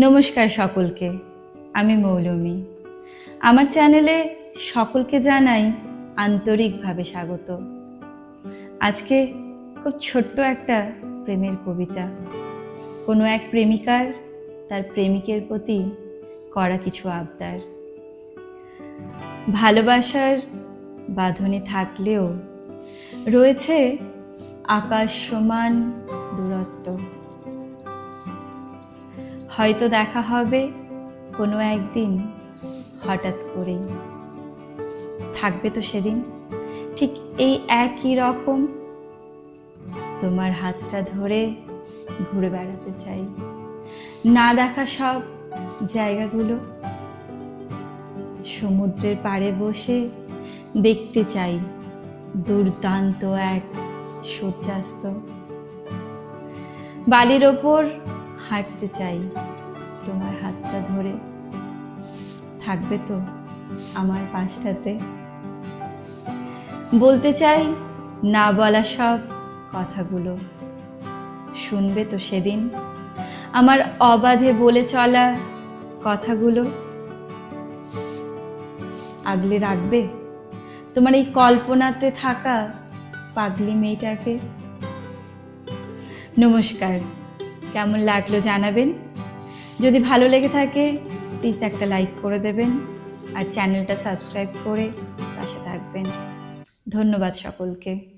নমস্কার সকলকে, আমি মৌলমী। আমার চ্যানেলে সকলকে জানাই আন্তরিকভাবে স্বাগত। আজকে খুব ছোট্ট একটা প্রেমের কবিতা। কোনো এক প্রেমিকার তার প্রেমিকের প্রতি করা কিছু আবদার। ভালোবাসার বাঁধনে থাকলেও রয়েছে আকাশ সমান দূরত্ব। হয়তো দেখা হবে কোনো একদিন হঠাৎ করেই। থাকবে তো সেদিন ঠিক এই একই রকম। তোমার হাতটা ধরে ঘুরে বেড়াতে চাই, না দেখা সব জায়গাগুলো। সমুদ্রের পাড়ে বসে দেখতে চাই দুর্দান্ত এক সূর্যাস্ত। বালির ওপর হাঁটতে চাই তোমার হাতটা ধরে। থাকবে তো আমার পাশটাতে। বলতে চাই না বলা সব কথাগুলো। শুনবে তো সেদিন আমার অবাধে বলে চলা কথাগুলো। আগলে রাখবে তোমার এই কল্পনাতে থাকা পাগলি মেয়েটাকে। নমস্কার, কেমন লাগলো জানাবেন। যদি ভালো লেগে থাকে প্লিজ একটা লাইক করে দেবেন আর চ্যানেলটা সাবস্ক্রাইব করে পাশে থাকবেন। ধন্যবাদ সকলকে।